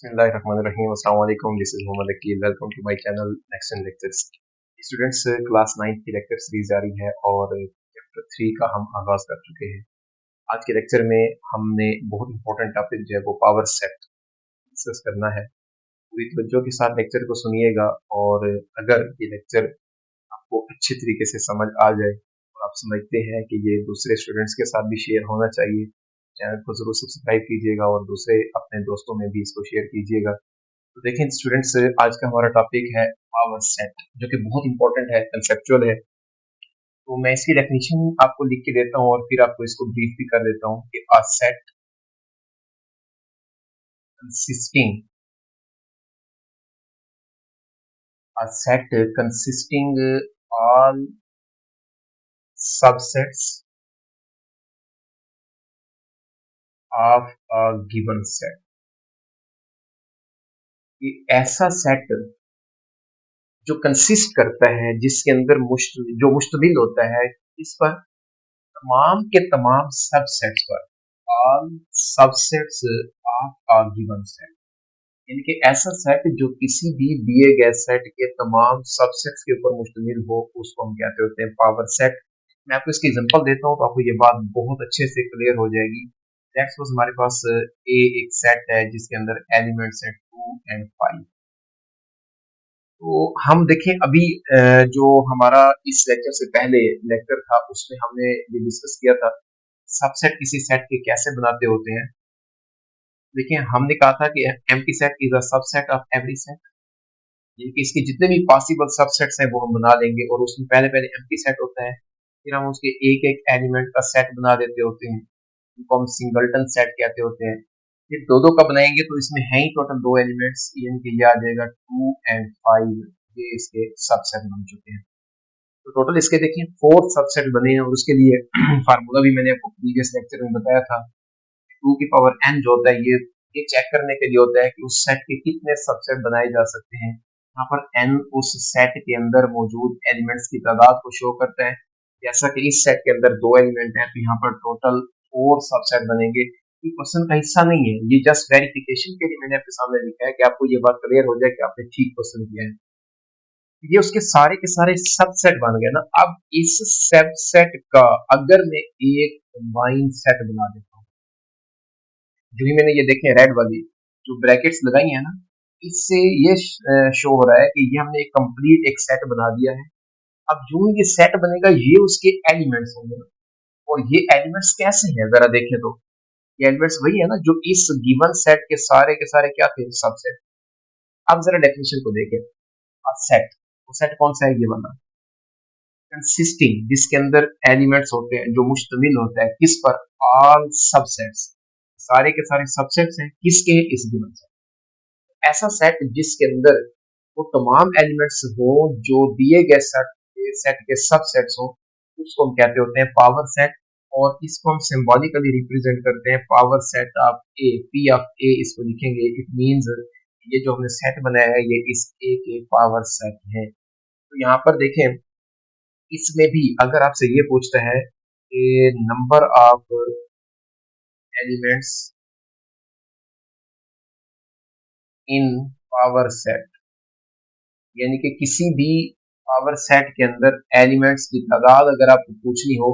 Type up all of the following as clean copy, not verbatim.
Bismillahirrahmanirrahim. Assalamu alaikum. This is Mohammad Akil. Welcome to my channel Next in Lectures. Students class 9 की lecture series जारी है और chapter 3 का हम आगाज कर चुके हैं। आज के लेक्चर में हमने बहुत इंपॉर्टेंट टॉपिक जो है वो पावर सेट डिस्कस करना है। पूरी तवज्जो के साथ लेक्चर को सुनिएगा और अगर ये लेक्चर आपको अच्छे तरीके से समझ आ जाए और आप समझते हैं कि ये दूसरे स्टूडेंट्स के साथ भी शेयर होना चाहिए, चैनल को जरूर सब्सक्राइब कीजिएगा और दूसरे अपने दोस्तों में भी इसको शेयर कीजिएगा। तो देखें स्टूडेंट्स, आज का हमारा टॉपिक है पावर सेट, जो कि बहुत इंपॉर्टेंट है, कंसेप्चुअल है। तो मैं इसकी डेफिनेशन आपको लिख के देता हूँ और फिर आपको इसको ब्रीफ भी कर देता हूँ कि a set consisting all subsets of a given set। ये ऐसा सेट जो कंसिस्ट करता है, जिसके अंदर जो मुश्तमिल होता है इस पर तमाम के तमाम सबसेट्स पर, all subsets of a given set. यानी कि ऐसा सेट जो किसी भी दिए गए सेट के तमाम सबसेट्स के ऊपर मुश्तमिल हो, उसको हम कहते होते हैं पावर सेट। मैं आपको इसकी एग्जांपल देता हूँ तो आपको ये बात बहुत अच्छे से क्लियर हो जाएगी। लेट्स सपोज हमारे पास एक सेट है जिसके अंदर एलिमेंट्स हैं 2 और 5। तो हम देखें अभी जो हमारा इस लेक्चर से पहले लेक्चर था उसमें हमने ये डिस्कस किया था सबसेट किसी सेट के कैसे बनाते होते हैं। देखिए हमने कहा था कि empty set is a subset of every set, यानी कि इसके जितने भी पॉसिबल सबसेट्स हैं वो हम बना लेंगे और उसमें पहले पहले एम्प्टी सेट होता है, फिर हम उसके एक एक एलिमेंट का सेट बना देते होते हैं, उनको हम सिंगलटन सेट कहते होते हैं। फिर दो दो का बनाएंगे तो इसमें है ही टोटल 2 एलिमेंट्स, यानी कि ये आ जाएगा 2 और 5, ये इसके सबसेट बन चुके हैं। तो टोटल इसके देखिए 4 सबसेट बने हैं और उसके लिए फार्मूला भी मैंने आपको प्रीवियस लेक्चर में बताया था। 2 की पावर n जो होता है ये चेक करने के लिए होता है कि उस सेट के कितने सबसेट बनाए जा सकते हैं। यहाँ पर n उस सेट के अंदर मौजूद एलिमेंट्स की तादाद को शो करता है। जैसा कि इस सेट के अंदर 2 एलिमेंट हैं तो यहाँ पर टोटल 4 सबसेट बनेंगे। ये क्वेश्चन का हिस्सा नहीं है, ये जस्ट वेरिफिकेशन के लिए मैंने आपके सामने लिखा है कि आपको ये बात क्लियर हो जाए कि आपने ठीक क्वेश्चन किया है। ये उसके सारे के सारे सबसेट बन गए ना। अब इस सबसेट का अगर मैं एक कंबाइन सेट बना देता हूँ, जो ही मैंने ये देखे रेड वाली जो ब्रैकेट्स लगाई है ना, इससे ये शो हो रहा है कि ये हमने एक कंप्लीट एक सेट बना दिया है। अब जो ये सेट बनेगा ये उसके एलिमेंट्स होंगे ना, और ये एलिमेंट्स कैसे हैं जरा देखें तो ये एलिमेंट्स वही है ना जो इस गिवन सेट के सारे क्या थे, सबसेट। अब जरा डेफिनेशन को देखें, सेट, वो सेट कौन सा है, ये वाला कंसिस्टिंग, जिसके अंदर एलिमेंट्स होते हैं, जो मुश्तमिल होता है किस पर, ऑल सबसेट्स, सारे के सारे सबसेट्स हैं किसके, इस गिवन सेट। ऐसा सेट जिसके अंदर वो तमाम एलिमेंट्स हो जो दिए गए सेट के सबसेट्स हो, उसको हम कहते होते हैं पावर सेट। और इसको हम सिंबॉलिकली रिप्रेजेंट करते हैं power set of A, P of A इसको लिखेंगे। इट मींस ये जो हमने सेट बनाया है ये इस ए के पावर सेट है। तो यहाँ पर देखें, इसमें भी अगर आपसे ये पूछता है कि number of elements in power set, यानी कि किसी भी पावर सेट के अंदर एलिमेंट्स की तादाद अगर आपको पूछनी हो,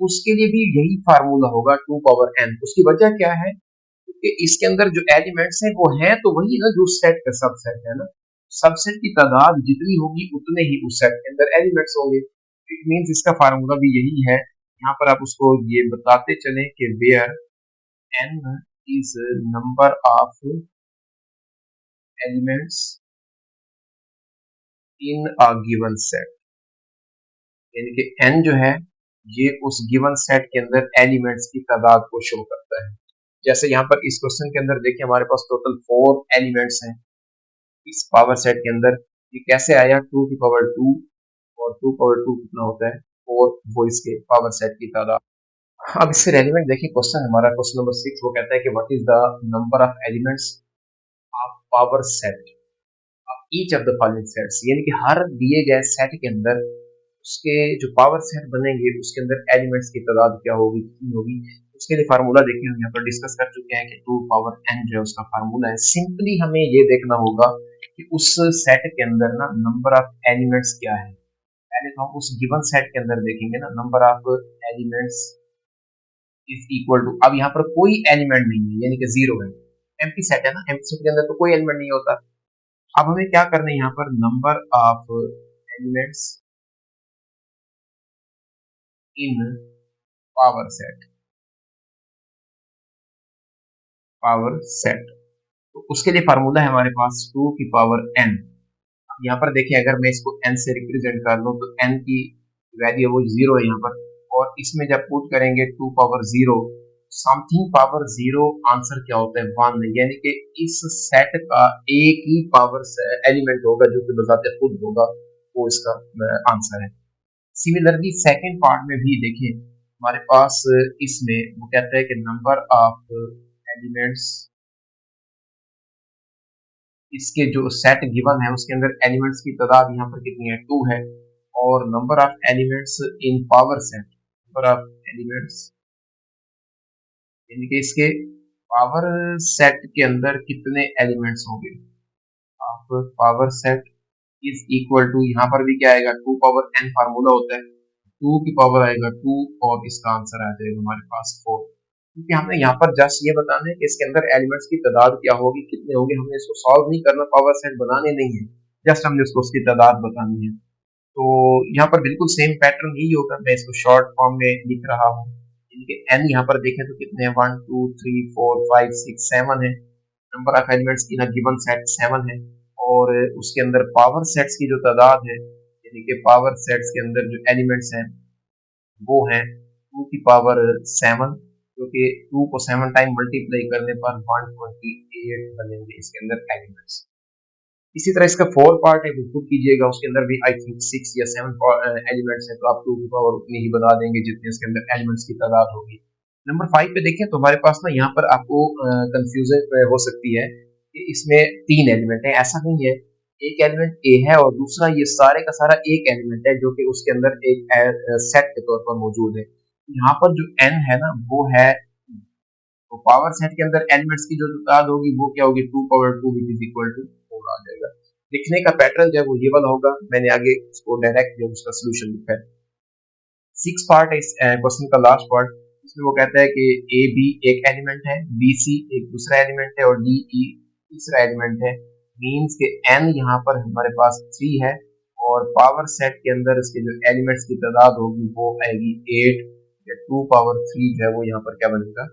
उसके लिए भी यही फार्मूला होगा 2 पावर n। उसकी वजह क्या है, क्योंकि इसके अंदर जो एलिमेंट्स हैं वो हैं तो वही ना जो सेट का सबसेट है ना। सबसेट की तादाद जितनी होगी उतने ही उस सेट के अंदर एलिमेंट्स होंगे। इट मींस इसका फार्मूला भी यही है। यहाँ पर आप उसको ये बताते चलें कि where n is number of elements in a given set, यानी कि n जो है ये उस गिवन सेट के अंदर एलिमेंट्स की तादाद को शो करता है। जैसे यहाँ पर इस क्वेश्चन के अंदर देखिए हमारे पास टोटल 4 एलिमेंट्स हैं इस पावर सेट के अंदर। ये कैसे आया, 2 की पावर 2, और 2 पावर 2 कितना होता है 4, वो इसके पावर सेट की तादाद। अब इससे रेलिवेंट देखिए क्वेश्चन हमारा क्वेश्चन नंबर 6, वो कहता है कि what is the number of elements of power set of each of the following sets, यानी कि हर दिए गए सेट के अंदर उसके जो पावर सेट बनेंगे उसके अंदर एलिमेंट्स की तादाद क्या होगी, कितनी होगी। उसके लिए फार्मूला देखिए हम यहाँ पर डिस्कस कर चुके हैं कि 2 पावर n जो है उसका फार्मूला है। सिंपली हमें ये देखना होगा कि उस सेट के अंदर ना नंबर ऑफ एलिमेंट्स क्या है। पहले तो हम उस गिवन सेट के अंदर देखेंगे ना number of elements is equal to, अब यहाँ पर कोई एलिमेंट नहीं है यानी कि जीरो है, एम्प्टी सेट है ना, एम्प्टी सेट के अंदर तो कोई एलिमेंट नहीं होता। अब हमें क्या करना है यहाँ पर number of elements in power set, तो उसके लिए फार्मूला है हमारे पास 2 की पावर n। यहाँ पर देखिए अगर मैं इसको n से रिप्रेजेंट कर लूँ तो n की वैल्यू वो जीरो है यहाँ पर, और इसमें जब पुट करेंगे 2 power zero, something power zero answer क्या होता है 1, यानी कि इस सेट का एक ही पावर एलिमेंट होगा जो कि बजाते खुद होगा, वो इसका आंसर है। सिमिलरली सेकंड पार्ट में भी देखिए हमारे पास इसमें वो कहता है कि नंबर ऑफ एलिमेंट्स, इसके जो सेट गिवन है उसके अंदर एलिमेंट्स की तादाद यहाँ पर कितनी है 2 है, और number of elements in power set, number of elements यानी कि इसके पावर सेट के अंदर कितने एलिमेंट्स होंगे, आप power set is equal to, यहाँ पर भी क्या आएगा 2 पावर n फार्मूला होता है, 2 की पावर आएगा 2 और इसका आंसर आ जाएगा हमारे पास 4, क्योंकि हमें यहाँ पर जस्ट ये बताना है कि इसके अंदर एलिमेंट्स की तादाद क्या होगी, कितने होंगे, हमें इसको सॉल्व नहीं करना, पावर सेट बनाने नहीं है, जस्ट हमने उसको उसकी तादाद बतानी है। तो यहाँ पर बिल्कुल सेम पैटर्न ही होगा, मैं इसको शॉर्ट फॉर्म में लिख रहा हूँ। इनके n यहाँ पर देखें तो कितने हैं 1 2 3 4 5 6 7 है, number of elements in a given set 7 है, और उसके अंदर पावर सेट्स की जो तादाद है यानी कि पावर सेट्स के अंदर जो एलिमेंट्स हैं वो है 2 की पावर 7, क्योंकि 2 को 7 टाइम मल्टीप्लाई करने पर 128 बनेंगे इसके अंदर एलिमेंट्स। इसी तरह इसका 4 पार्ट है, वो कीजिएगा, उसके अंदर भी आई थिंक 6 या 7 एलिमेंट्स हैं, तो आप 2 की पावर उतनी ही बना देंगे जितने इसके अंदर एलिमेंट्स की तादाद होगी। नंबर 5 पे देखें तो हमारे पास ना यहाँ पर आपको कंफ्यूजन हो सकती है कि इसमें 3 एलिमेंट है, ऐसा नहीं है, एक एलिमेंट ए है और दूसरा ये सारे का सारा एक एलिमेंट है जो कि उसके अंदर एक सेट के तौर पर मौजूद है। यहाँ पर जो n है ना वो है, तो पावर सेट के अंदर एलिमेंट्स की जो तादाद होगी वो क्या होगी 2 power 2 which is equal to 4 आ जाएगा। लिखने का पैटर्न जो है वो ये वाला होगा, मैंने आगे इसको डायरेक्ट जो उसका सोल्यूशन लिखा है। 6 पार्ट है इस क्वेश्चन का लास्ट पार्ट, इसमें वो कहता है कि ए बी एक एलिमेंट है, बी सी एक दूसरा एलिमेंट है और डी ई तीसरा एलिमेंट है, मीन्स के n यहाँ पर हमारे पास 3 है, और पावर सेट के अंदर इसके जो एलिमेंट्स की तादाद होगी वो आएगी 8, या 2 पावर 3 जो है वो यहाँ पर क्या बनेगा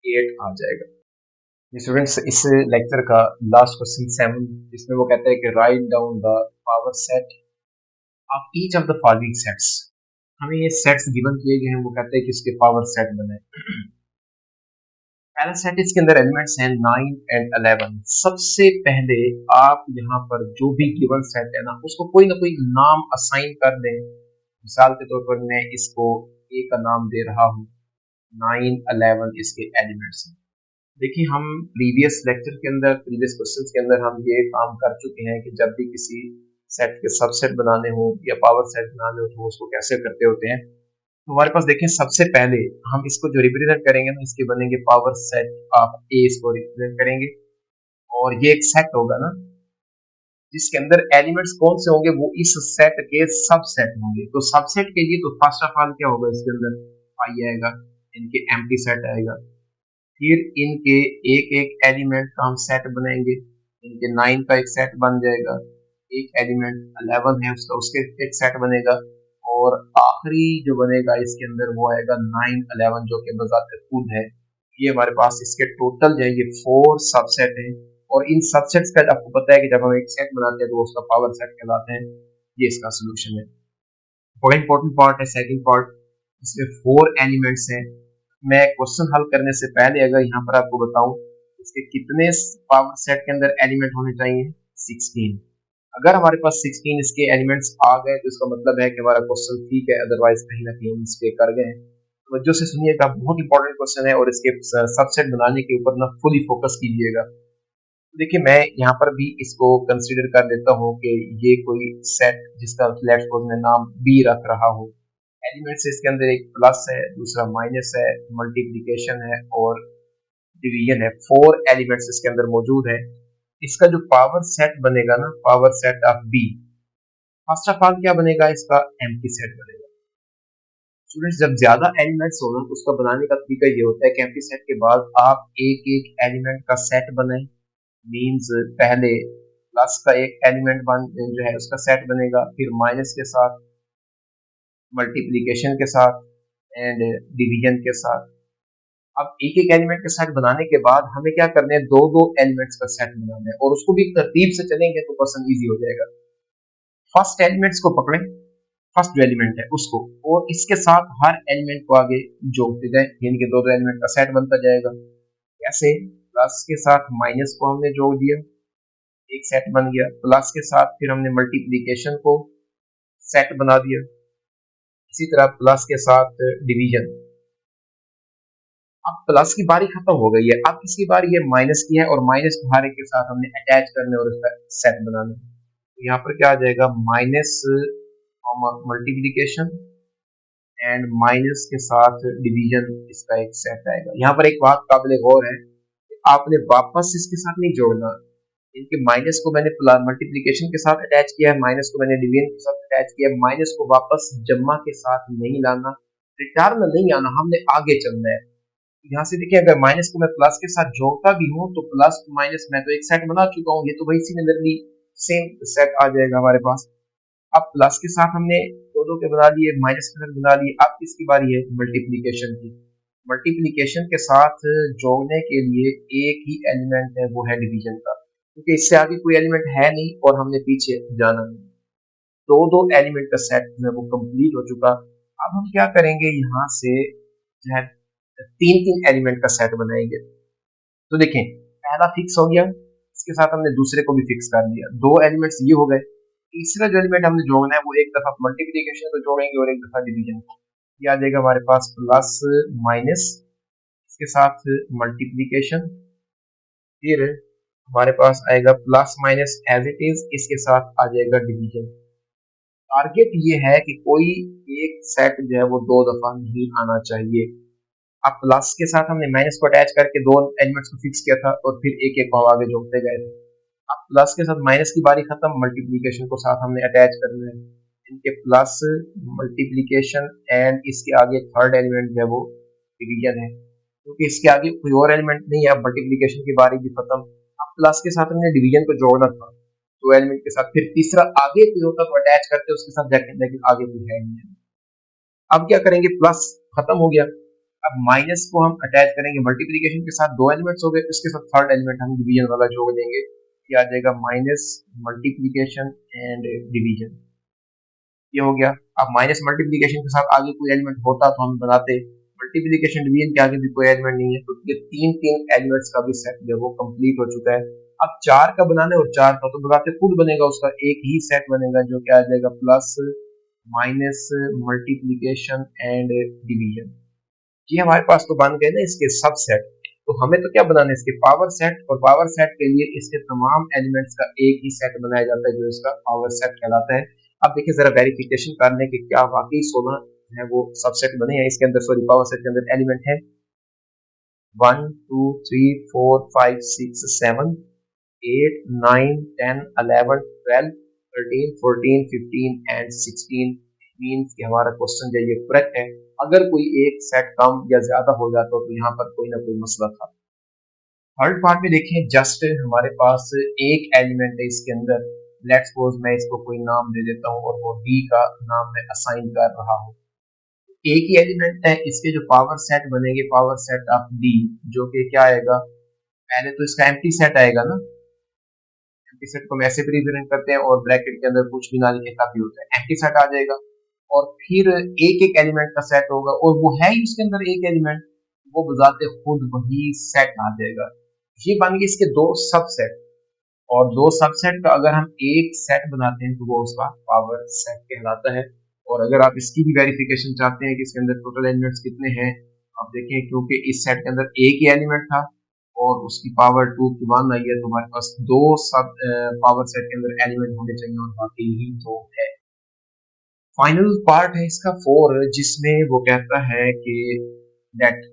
8 आ जाएगा। स्टूडेंट्स इस लेक्चर का लास्ट क्वेश्चन 7, जिसमें वो कहता है कि write down the power set of each of the following sets, हमें ये सेट्स गिवन किए गए हैं, वो कहते हैं कि इसके पावर सेट बने। पहला सेट इसके अंदर एलिमेंट्स हैं 9 एंड 11। सबसे पहले आप यहाँ पर जो भी गिवन सेट है ना उसको कोई ना कोई नाम असाइन कर दें। मिसाल के तौर पर मैं इसको ए का नाम दे रहा हूँ, 9 11 इसके एलिमेंट्स हैं। देखिए हम प्रीवियस लेक्चर के अंदर, प्रीवियस क्वेश्चंस के अंदर हम ये काम कर चुके हैं कि जब भी किसी सेट के सबसेट बनाने हो या पावर सेट बनाने हो तो उसको कैसे करते होते हैं। तो हमारे पास देखिए सबसे पहले हम इसको जो रिप्रेजेंट करेंगे ना इसके बनेंगे पावर सेट ऑफ ए, इसको रिप्रेजेंट करेंगे, और ये एक सेट होगा ना जिसके अंदर एलिमेंट्स कौन से होंगे वो इस सेट के सबसेट होंगे। तो सबसेट के लिए तो फर्स्ट ऑफ ऑल क्या होगा, इसके अंदर आई आएगा, इनके एम्प्टी सेट आएगा, फिर इनके एक एक एलिमेंट का हम सेट बनाएंगे, इनके 9 का एक सेट बन जाएगा, एक एलिमेंट 11 है उसका उसके एक सेट बनेगा, और आखिरी जो बनेगा इसके अंदर वो आएगा 9 11 जो कि बजाते खुद है। ये हमारे पास इसके टोटल जो है ये 4 सबसेट है, और इन सबसेट्स का आपको पता है कि जब हम एक सेट बनाते हैं तो उसका पावर सेट कहलाते हैं। ये इसका सोल्यूशन है। बड़ा इंपॉर्टेंट पार्ट है सेकंड पार्ट, इसमें 4 एलिमेंट्स हैं। मैं क्वेश्चन हल करने से पहले अगर यहाँ पर आपको बताऊं इसके कितने पावर सेट के अंदर एलिमेंट होने चाहिए, 16। अगर हमारे पास 16 इसके एलिमेंट्स आ गए तो इसका मतलब है कि हमारा क्वेश्चन ठीक है, अदरवाइज कहीं ना कहीं हम मिस्टेक कर गए। तो से सुनिएगा, बहुत इंपॉर्टेंट क्वेश्चन है और इसके सबसेट बनाने के ऊपर ना फुली फोकस कीजिएगा। देखिए मैं यहाँ पर भी इसको कंसीडर कर लेता हूँ कि ये कोई सेट जिसका लेट्स सपोज मैं नाम बी रख रहा हूँ, एलिमेंट्स इसके अंदर एक प्लस है, दूसरा माइनस है, मल्टीप्लिकेशन है और डिवीजन है। 4 एलिमेंट्स इसके अंदर मौजूद है। इसका जो पावर सेट बनेगा ना, power set of B, first of all क्या बनेगा, इसका एम्प्टी सेट बनेगा। स्टूडेंट्स, जब ज्यादा एलिमेंट्स हो ना तो उसका बनाने का तरीका ये होता है कि एम्प्टी सेट के बाद आप एक एक एलिमेंट का सेट बनाएं। मींस पहले प्लस का एक एलिमेंट बन जो है उसका सेट बनेगा, फिर माइनस के साथ, मल्टीप्लिकेशन के साथ एंड डिवीजन के साथ। अब एक एक एलिमेंट का सेट बनाने के बाद हमें क्या करना है, दो दो एलिमेंट्स का सेट बनाना है और उसको भी तरतीब से चलेंगे तो क्वेश्चन इजी हो जाएगा। फर्स्ट एलिमेंट्स को पकड़ें, फर्स्ट जो एलिमेंट है उसको, और इसके साथ हर एलिमेंट को आगे जोड़ते जाए, यानी कि दो दो एलिमेंट का सेट बनता जाएगा। कैसे? प्लस के साथ माइनस को हमने जोड़ दिया, एक सेट बन गया। प्लस के साथ फिर हमने मल्टीप्लिकेशन को सेट बना दिया। इसी तरह प्लस के साथ डिवीजन। अब प्लस की बारी खत्म हो गई है, अब किसकी बारी है, माइनस की है, और माइनस को हर एक के साथ हमने अटैच करने और उसका सेट बनाना। तो यहाँ पर क्या आ जाएगा, माइनस मल्टीप्लिकेशन एंड माइनस के साथ डिवीजन, इसका एक सेट आएगा। यहाँ पर एक बात काबिल गौर है, आपने वापस इसके साथ नहीं जोड़ना। इनके माइनस को मैंने मल्टीप्लिकेशन के साथ अटैच किया है, माइनस को मैंने डिवीजन के साथ अटैच किया है। माइनस को वापस जम्मा के साथ नहीं लाना, रिटर्न नहीं आना, हमने आगे चलना है। यहाँ से देखिए, अगर माइनस को मैं प्लस के साथ जोड़ता भी हूँ तो प्लस माइनस मैं तो एक सेट बना चुका हूँ, ये तो वही सिमिलरली सेम सेट आ जाएगा हमारे पास। अब प्लस के साथ हमने दो दो के बना लिए, माइनस के साथ बना लिए। अब किसकी बारी है, मल्टीप्लिकेशन की। मल्टीप्लिकेशन के साथ जोड़ने के लिए एक ही एलिमेंट है, वो है डिवीजन का, क्योंकि इससे आगे कोई एलिमेंट है नहीं और हमने पीछे जाना नहीं। दो दो एलिमेंट का सेट जो है वो कंप्लीट हो चुका। अब हम क्या करेंगे, यहाँ से जो है तीन तीन एलिमेंट का सेट बनाएंगे। तो देखें, पहला फिक्स हो गया, इसके साथ हमने दूसरे को भी फिक्स कर लिया, दो एलिमेंट्स ये हो गए। तीसरा जो एलिमेंट हमने जोड़ना है वो एक दफा मल्टीप्लिकेशन को जोड़ेंगे और एक दफा डिवीजन को। ये आ जाएगा हमारे पास प्लस माइनस, इसके साथ मल्टीप्लिकेशन, फिर हमारे पास आएगा plus minus as it is, इसके साथ आ जाएगा डिवीजन। टारगेट ये है कि कोई एक सेट जो है वो दो दफा नहीं आना चाहिए। अब प्लस के साथ हमने माइनस को अटैच करके दो एलिमेंट्स को फिक्स किया था और फिर एक एक को आगे जोड़ते गए थे। अब प्लस के साथ माइनस की बारी खत्म, मल्टीप्लिकेशन को साथ हमने अटैच करना है। इनके प्लस मल्टीप्लिकेशन एंड इसके आगे थर्ड एलिमेंट जो है वो डिवीजन है, क्योंकि इसके आगे कोई और एलिमेंट नहीं है। अब मल्टीप्लिकेशन की बारी भी खत्म, अब प्लस के साथ हमने डिवीजन को जोड़ना था दो एलिमेंट के साथ, फिर तीसरा आगे कोई होता तो अटैच करते उसके साथ, लेकिन आगे कोई है नहीं। अब क्या करेंगे, प्लस खत्म हो गया, अब माइनस को हम अटैच करेंगे मल्टीप्लिकेशन के साथ, दो एलिमेंट्स हो गए, उसके साथ थर्ड एलिमेंट हम डिवीजन वाला जोड़ देंगे। ये आ जाएगा माइनस मल्टीप्लिकेशन एंड डिवीजन, ये हो गया। अब माइनस मल्टीप्लिकेशन के साथ आगे कोई एलिमेंट होता तो हम बनाते, मल्टीप्लिकेशन डिवीजन के आगे भी कोई एलिमेंट नहीं है, तो ये तीन तीन एलिमेंट्स का भी सेट जो है वो कंप्लीट हो चुका है। अब चार का बनाना है, और चार का तो बनाते खुद बनेगा, उसका एक ही सेट बनेगा जो क्या आ जाएगा, plus minus multiplication and division. ये हमारे पास तो बन गए ना इसके सबसेट। तो हमें तो क्या बनाना है, इसके पावर सेट, और पावर सेट के लिए इसके तमाम एलिमेंट्स का एक ही सेट बनाया जाता है जो इसका पावर सेट कहलाता है। अब देखिए जरा वेरिफिकेशन करने के क्या वाकई 16 है वो सबसेट बने हैं इसके अंदर, सॉरी पावर सेट के अंदर एलिमेंट है 1 2 3 4 5 6 7 8 9 10 11 12 13 14 15 एंड 16। मीन्स कि हमारा क्वेश्चन जो ये करेक्ट है। अगर कोई एक सेट कम या ज्यादा हो जाता तो यहाँ पर कोई ना कोई मसला था। थर्ड पार्ट में देखें, जस्ट हमारे पास एक एलिमेंट है इसके अंदर। लेट्स सपोज मैं इसको कोई नाम दे देता हूँ और वो डी का नाम मैं असाइन कर रहा हूँ। एक ही एलिमेंट है, इसके जो पावर सेट बनेंगे, पावर सेट ऑफ डी, जो कि क्या आएगा, पहले तो इसका एम्प्टी सेट आएगा ना, एम्प्टी सेट को हम ऐसे भी रिप्रेजेंट करते हैं और ब्रैकेट के अंदर कुछ भी ना लिखे तभी होता है, एम्प्टी सेट आ जाएगा। और फिर एक एक एलिमेंट का सेट होगा, और वो है ही उसके अंदर एक एलिमेंट, वो बजाते खुद वही सेट आ जाएगा। ये बन गए इसके दो सबसेट, और दो सबसेट का अगर हम एक सेट बनाते हैं तो वो उसका पावर सेट कहलाता है। और अगर आप इसकी भी वेरिफिकेशन चाहते हैं कि इसके अंदर टोटल एलिमेंट्स कितने हैं, आप देखें, क्योंकि इस सेट के अंदर एक ही एलिमेंट था और उसकी पावर 2 की 1 आई है, तो हमारे पास दो सब पावर सेट के अंदर एलिमेंट होने चाहिए, और बाकी ही दो है। फाइनल पार्ट है इसका 4, जिसमें वो कहता है कि that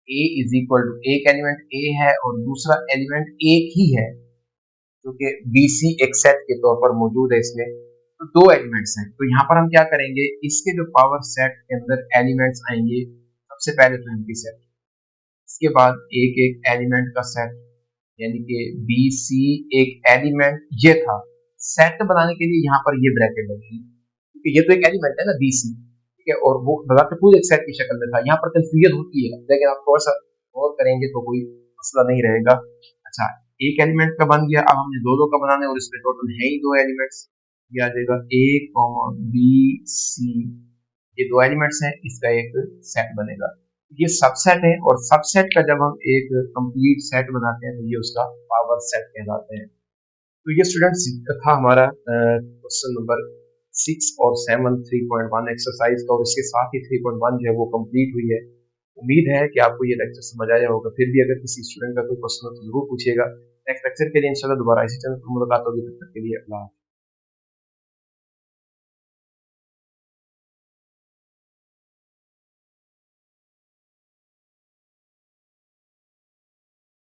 A is equal to, एक एलिमेंट ए है और दूसरा एलिमेंट एक ही है जो कि BC एक सेट के तौर पर मौजूद है इसमें। तो दो एलिमेंट्स हैं, तो यहाँ पर हम क्या करेंगे, इसके जो पावर सेट के अंदर एलिमेंट्स आएंगे, सबसे पहले तो एम्प्टी सेट, इसके बाद एक एक एलिमेंट का सेट, यानी कि BC एक एलिमेंट ये था। सेट बनाने के लिए यहाँ पर ये ब्रैकेट लगेगी, क्योंकि ये तो एक एलिमेंट है ना BC, ठीक है, और वो बजाते पूरे एक सेट की शक्ल में था। यहाँ पर कंफ्यूजन होती है, लेकिन आप थोड़ा सा और करेंगे तो कोई मसला नहीं रहेगा। अच्छा, एक एलिमेंट का बन गया, अब हमने दो दो का बनाना है और इसमें टोटल है ही दो एलिमेंट्स। ये आ जाएगा A, B, C, ये दो एलिमेंट्स हैं, इसका एक सेट बनेगा। ये सबसेट है, और सबसेट का जब हम एक कंप्लीट सेट बनाते हैं तो ये उसका पावर सेट कहलाते हैं। तो ये स्टूडेंट्स था हमारा क्वेश्चन नंबर 6 और 7 3.1 एक्सरसाइज का, और इसके साथ ही 3.1 जो है वो कंप्लीट हुई है। उम्मीद है कि आपको ये लेक्चर समझ आया होगा। फिर भी अगर किसी स्टूडेंट का कोई क्वेश्चन हो तो जरूर पूछिएगा। नेक्स्ट लेक्चर के लिए इंशाल्लाह दोबारा इसी चैनल पर मुलाकात होगी। तब तक के लिए अल्लाह।